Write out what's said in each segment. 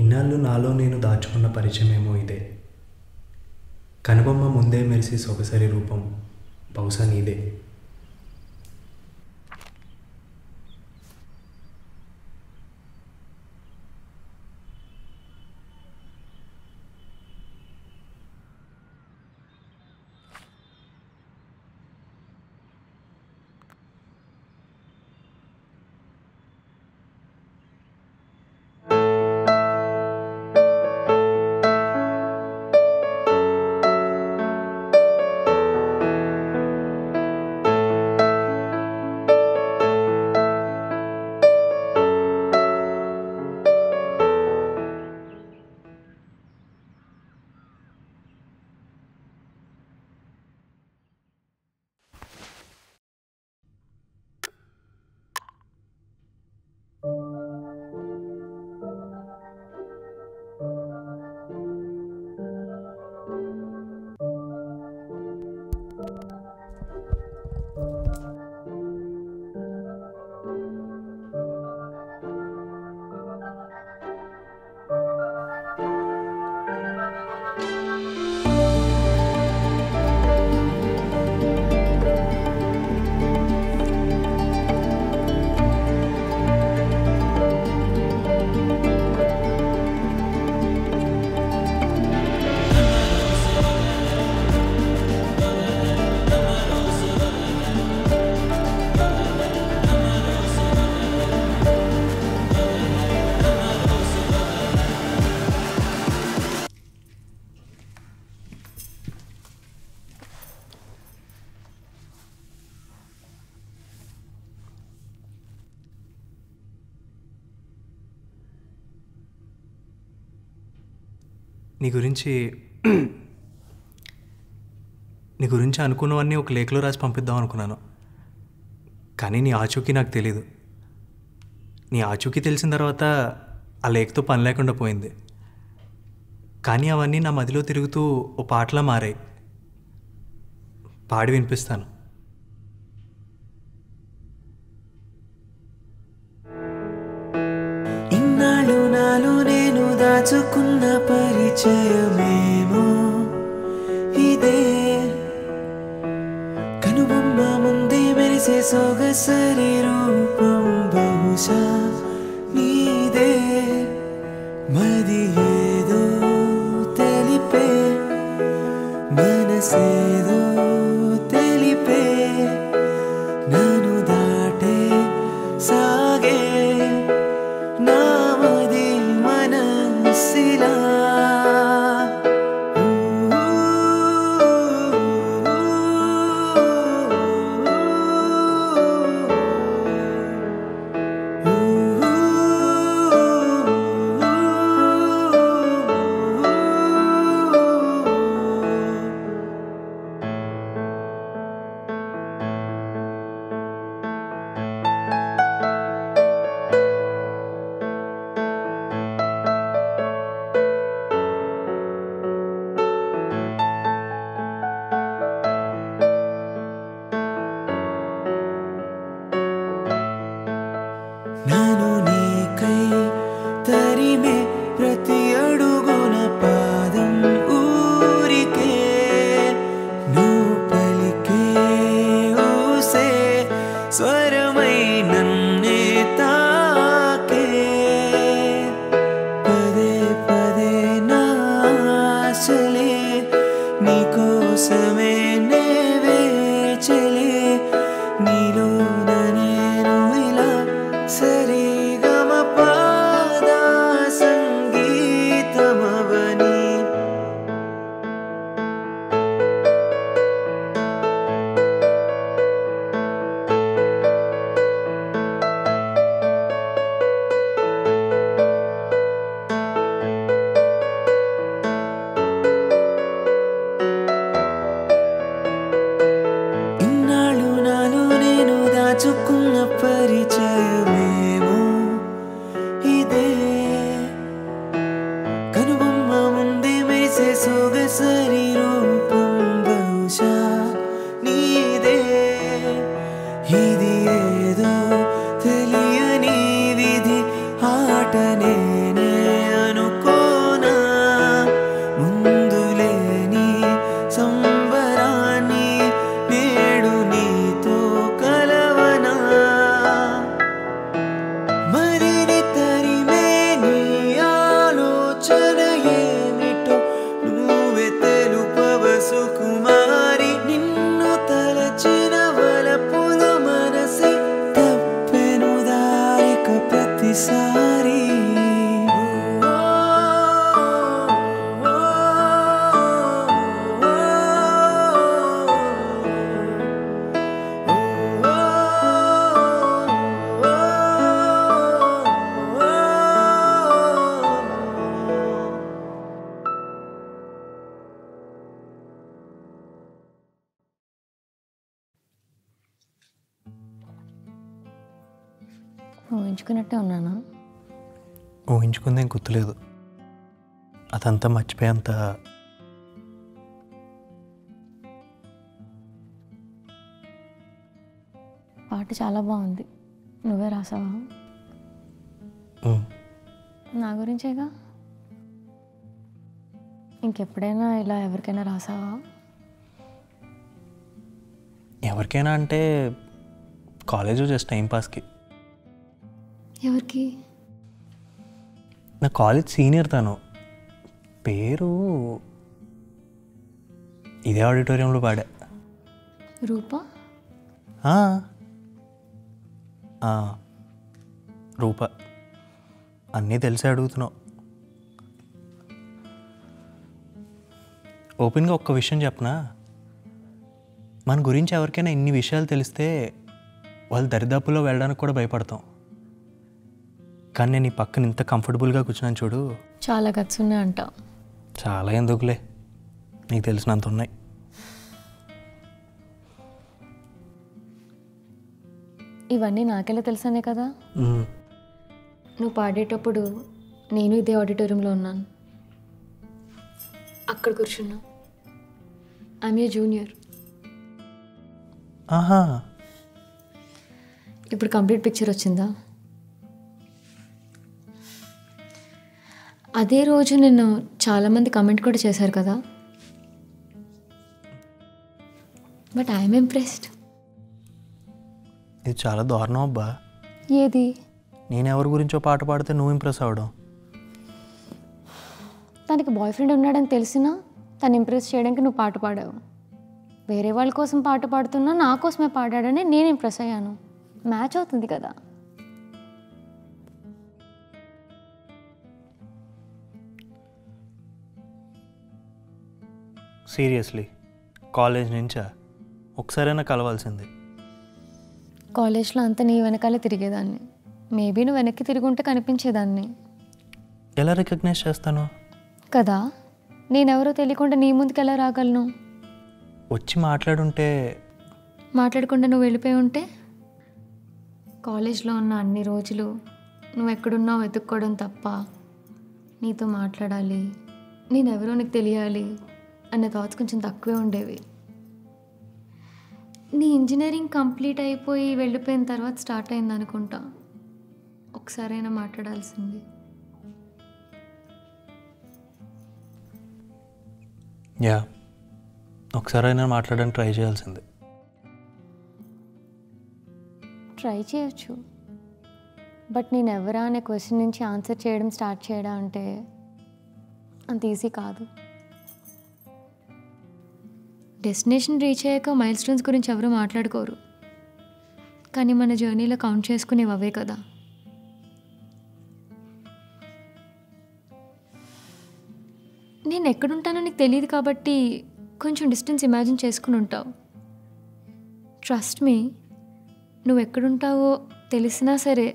ఇన్నాళ్ళు నాలో నేను దాచుకున్న పరిచయమేమో ఇదే. కనుబొమ్మ ముందే మెరిసి సొగసరి రూపం బహుశా నీదే. నీ గురించి అనుకున్నవన్నీ ఒక లేఖలో రాసి పంపిద్దాం అనుకున్నాను. కానీ నీ ఆచూకీ నాకు తెలీదు. నీ ఆచూకీ తెలిసిన తర్వాత ఆ లేఖతో పని లేకుండా పోయింది. కానీ అవన్నీ నా మదిలో తిరుగుతూ ఓ పాటలా మారాయి. పాడి వినిపిస్తాను. ఇన్నాళ్ళు నాలో నేను దాచుకున్న పరిచయమేమో ఇదే. కనుబొమ్మ ముందే మెరిసే సొగసరి రూపం బహుశా నీదే. మది ఏదో తెలిపే, మనసేదో తెలిపే, నన్ను దాటే సాగే నామది మనసిలా. మదిని తరిమే నీ ఆలోచన ఏమిటో నువ్వే తెలుపవ సుకుమారి. నిన్ను తలచిన వలపులు మనసే తప్పెను దారిక ప్రతిసారి. ఊహించుకున్నట్టే ఉన్నానా? ఊహించుకుందేం గుర్తులేదు. అదంతా మర్చిపోయేంత పాట చాలా బాగుంది. నువ్వే రాసావా? నా గురించేగా. ఇంకెప్పుడైనా ఇలా ఎవరికైనా రాసావా? ఎవరికైనా అంటే కాలేజ్ జస్ట్ టైంపాస్కి. ఎవరికి? నా కాలేజ్ సీనియర్ తను. పేరు ఇదే ఆడిటోరియంలో పాడా. రూపా? రూప. అన్నీ తెలిసి అడుగుతున్నావు. ఓపెన్గా ఒక్క విషయం చెప్పనా? మన గురించి ఎవరికైనా ఇన్ని విషయాలు తెలిస్తే వాళ్ళు దరిదాపుల్లో వెళ్ళడానికి కూడా భయపడతాం. కానీ నేను ఈ పక్కన ఇంత కంఫర్టబుల్గా కూర్చున్నాను చూడు. చాలా గట్స్ ఉన్నాయి అంట. చాలా ఎందుకులే, నీకు తెలిసినంత ఉన్నాయి. ఇవన్నీ నాకెలా తెలుసనే కదా. నువ్వు పాడేటప్పుడు నేను ఇదే ఆడిటోరియంలో ఉన్నాను. అక్కడ కూర్చున్నా. I'm a junior. ఆహా, ఇప్పుడు కంప్లీట్ పిక్చర్ వచ్చిందా? అదే రోజు నిన్ను చాలామంది కమెంట్ కూడా చేశారు కదా. But I'm impressed. ఇది చాలా దారుణం అబ్బా. ఏది? నేను ఎవరి గురించో పాట పాడితే నువ్వు ఇంప్రెస్ అవ్వడం. తనకి బాయ్ ఫ్రెండ్ ఉన్నాడని తెలిసినా తను ఇంప్రెస్ చేయడానికి నువ్వు పాట పాడావు. వేరే వాళ్ళ కోసం పాట పాడుతున్నా నా కోసమే పాడాడని నేను ఇంప్రెస్ అయ్యాను. మ్యాచ్ అవుతుంది కదా. సీరియస్లీ కాలేజ్ నుంచా? ఒకసారైనా కలవాల్సింది. కాలేజ్లో అంతా నీ వెనకాలే తిరిగేదాన్ని. మేబీ నువ్వు వెనక్కి తిరుగుంటే కనిపించేదాన్ని ఎలా రికగ్నైజ్ చేస్తాను కదా. నేనెవరో తెలియకుండా నీ ముందుకు ఎలా రాగలను? వచ్చి మాట్లాడుంటే. మాట్లాడకుండా నువ్వు వెళ్ళిపోయి ఉంటే? కాలేజ్లో ఉన్న అన్ని రోజులు నువ్వు ఎక్కడున్నావు వెతుక్కోవడం తప్ప నీతో మాట్లాడాలి, నేనెవరో నీకు తెలియాలి అన్న థాట్స్ కొంచెం తక్కువే ఉండేవి. నీ ఇంజనీరింగ్ కంప్లీట్ అయిపోయి వెళ్ళిపోయిన తర్వాత స్టార్ట్ అయింది అనుకుంటా ఒకసారైనా మాట్లాడాల్సింది. యా, ఒకసారైనా మాట్లాడడానికి ట్రై చేయాల్సింది. ట్రై చేయొచ్చు, బట్ నేను ఎవరా అనే క్వశ్చన్ నుంచి ఆన్సర్ చేయడం స్టార్ట్ చేయడం అంటే అంత ఈజీ కాదు. డెస్టినేషన్ రీచ్ అయ్యాక మైల్ స్టోన్స్ గురించి ఎవరు మాట్లాడుకోరు, కానీ మన జర్నీలో కౌంట్ చేసుకునేవి అవే కదా. నేను ఎక్కడుంటానో నీకు తెలియదు కాబట్టి కొంచెం డిస్టెన్స్ ఇమాజిన్ చేసుకుని ఉంటావు. ట్రస్ట్ మీ, నువ్వు ఎక్కడుంటావో తెలిసినా సరే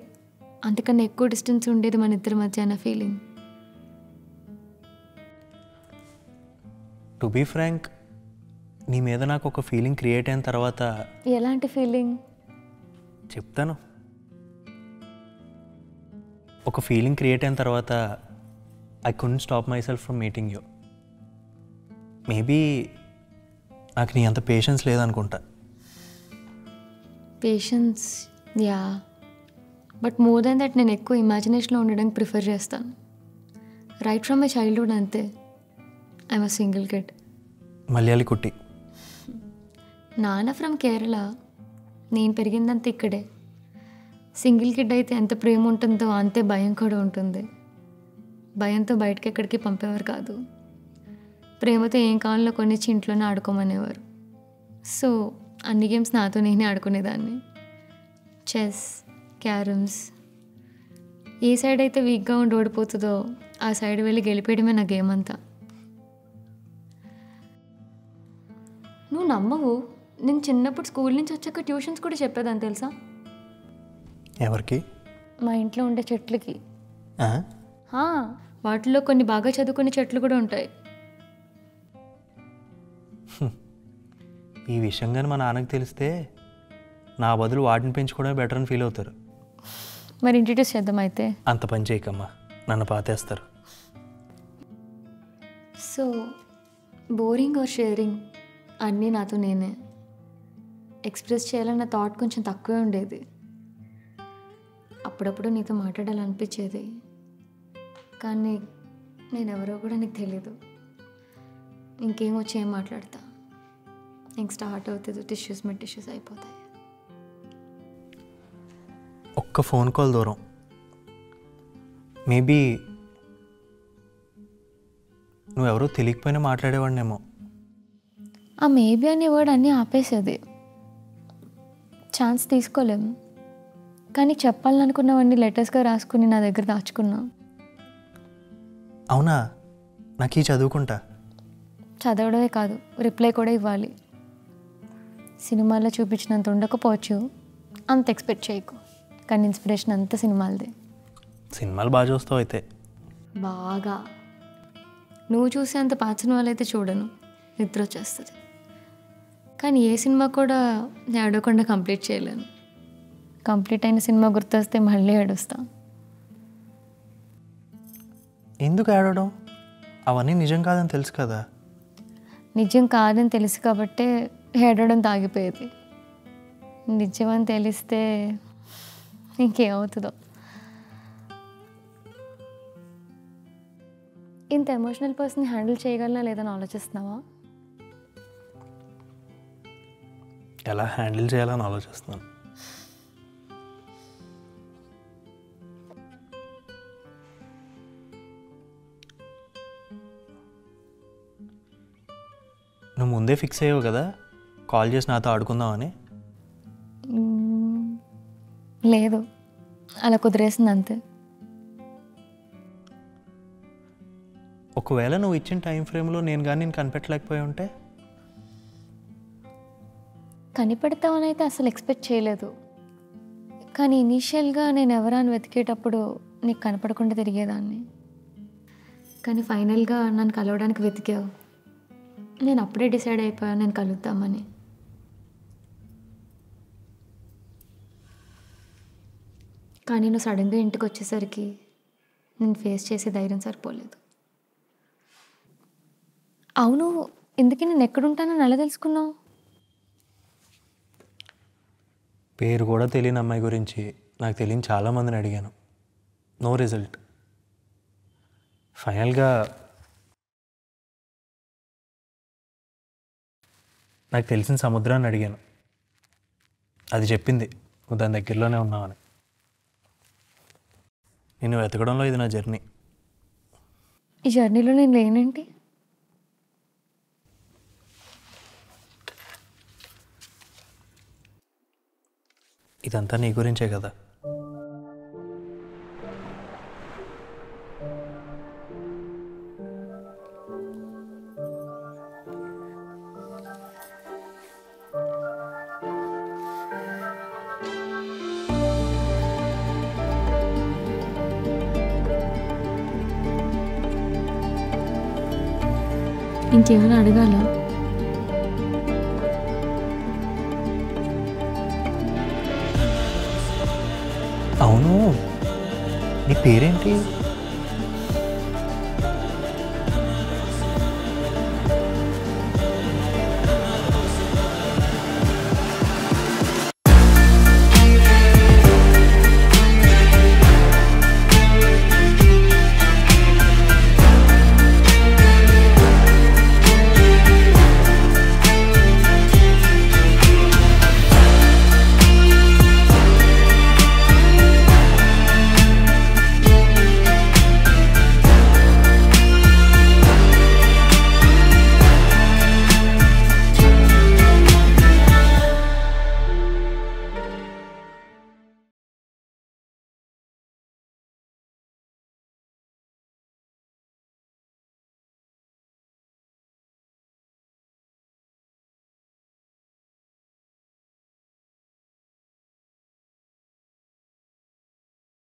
అంతకన్నా ఎక్కువ డిస్టెన్స్ ఉండేది మన ఇద్దరి మధ్య అన్న ఫీలింగ్. టు బీ ఫ్రాంక్, నీ మీద నాకు ఒక ఫీలింగ్ క్రియేట్ అయిన తర్వాత. ఎలాంటి ఫీలింగ్? చెప్తాను. ఒక ఫీలింగ్ క్రియేట్ అయిన తర్వాత I couldn't stop my self from meeting you. Maybe నాకు నీ అంత పేషెన్స్ లేదనుకుంటా. Patience, yeah, but more than that నేను ఎక్కువ ఇమాజినేషన్లో ఉండడానికి ప్రిఫర్ చేస్తాను. రైట్ ఫ్రమ్ మై చైల్డ్హుడ్ అంతే. I'm a single kid. Malayali కుట్టి. నాన్న ఫ్రమ్ కేరళ. నేను పెరిగిందంతా ఇక్కడే. సింగిల్ కిడ్ అయితే ఎంత ప్రేమ ఉంటుందో అంతే భయం కూడా ఉంటుంది. భయంతో బయటకి ఎక్కడికి పంపేవారు కాదు. ప్రేమతో ఏం కావాలో కొనిచ్చి ఇంట్లోనే ఆడుకోమనేవారు. సో అన్ని గేమ్స్ నాతో నేనే ఆడుకునేదాన్ని. Chess, carroms. ఏ సైడ్ అయితే వీక్గా ఉండి ఓడిపోతుందో ఆ సైడ్ వెళ్ళి గెలిపేయడమే నా గేమ్ అంతా. నువ్వు నమ్మవు, నేను చిన్నప్పుడు స్కూల్ నుంచి వచ్చాక ట్యూషన్స్ కూడా చెప్పేదాన్ని తెలుసా? ఎవరికి? మా ఇంట్లో ఉండే చెట్లకి. ఆ? వాటిలో కొన్ని బాగా చదువుకునే చెట్లు కూడా ఉంటాయి. ఈ విషయం కానీ మా నాన్నకి తెలిస్తే నా బదులు వాటిని పెంచుకోవడమే బెటర్ అని ఫీల్ అవుతారు. మరి ఇంట్రడ్యూస్ చేద్దాం అయితే. అంత పని చేయకమ్మా, నన్ను పాతేస్తారు. సో బోరింగ్ ఆర్ షేరింగ్ అన్నీ నాతో నేనే. ఎక్స్ప్రెస్ చేయాలన్న థాట్ కొంచెం తక్కువే ఉండేది. అప్పుడప్పుడు నీతో మాట్లాడాలనిపించేది, కానీ నేనెవరో కూడా నీకు తెలీదు. ఇంకేం వచ్చి ఏం మాట్లాడతా, ఇంక స్టార్ట్ అవుతుంది టిష్యూస్ మీద టిష్యూస్ అయిపోతాయి. ఒక్క ఫోన్ కాల్ దూరం. మేబీ నువ్వెవరో తెలియకపోయినా మాట్లాడేవాడినేమో. ఆ మేబీ అనే వర్డ్ అన్నీ ఆపేసేది. ఛాన్స్ తీసుకోలేము, కానీ చెప్పాలనుకున్నవన్నీ లెటర్స్గా రాసుకుని నా దగ్గర దాచుకున్నా. అవునా? నాకు ఈ చదువుకుంటా. చదవడమే కాదు, రిప్లై కూడా ఇవ్వాలి. సినిమాల్లో చూపించినంత ఉండకపోవచ్చు, అంత ఎక్స్పెక్ట్ చేయకు. కానీ ఇన్స్పిరేషన్ అంతా సినిమాలదే. సినిమాలు బాగా చూస్తావు అయితే. బాగా. నువ్వు చూసే అంత పాత సినిమాలు అయితే చూడను, నిద్ర వచ్చేస్తుంది. కానీ ఏ సినిమా కూడా నేను ఏడవకుండా కంప్లీట్ చేయలేను. కంప్లీట్ అయిన సినిమా గుర్తొస్తే మళ్ళీ ఏడుస్తా. ఎందుకు ఏడవడం? అవన్నీ నిజం కాదని తెలుసు కదా. నిజం కాదని తెలుసు కాబట్టే ఏడవడం తాగిపోయేది. నిజమని తెలిస్తే ఇంకేమవుతుందో. ఇంత ఎమోషనల్ పర్సన్ హ్యాండిల్ చేయగలనా లేదని ఆలోచిస్తున్నావా? ఎలా హ్యాండిల్ చేయాలని ఆలోచిస్తున్నాను. నువ్వు ముందే ఫిక్స్ అయ్యావు కదా కాల్ చేసి నాతో ఆడుకుందామని? లేదు, అలా కుదిరేసింది అంతే. ఒకవేళ నువ్వు ఇచ్చిన టైం ఫ్రేమ్లో నేను కానీ నేను కనిపెట్టలేకపోయి ఉంటే? కనిపెడతామని అయితే అసలు ఎక్స్పెక్ట్ చేయలేదు. కానీ ఇనీషియల్గా నేను ఎవరాని వెతికేటప్పుడు నీకు కనపడకుండా తిరిగేదాన్ని. కానీ ఫైనల్గా నన్ను కలవడానికి వెతికావు. నేను అప్పుడే డిసైడ్ అయిపోయాను నేను కలుద్దామని. కానీ నువ్వు సడన్గా ఇంటికి వచ్చేసరికి నేను ఫేస్ చేసే ధైర్యం సరిపోలేదు. అవును, ఇందుకే నేను ఎక్కడుంటానని ఎలా తెలుసుకున్నావు? పేరు కూడా తెలియని అమ్మాయి గురించి నాకు తెలియని చాలామందిని అడిగాను. No result. ఫైనల్గా నాకు తెలిసిన సముద్రాన్ని అడిగాను. అది చెప్పింది నువ్వు దాని దగ్గరలోనే ఉన్నావని. నేను వెతకడంలో ఇది నా జర్నీ. ఈ జర్నీలో నేను లేనేంటి? ఇదంతా నీ గురించే కదా. ఇంకేమైనా అడగాల? అవును, నీ పేరేంటి?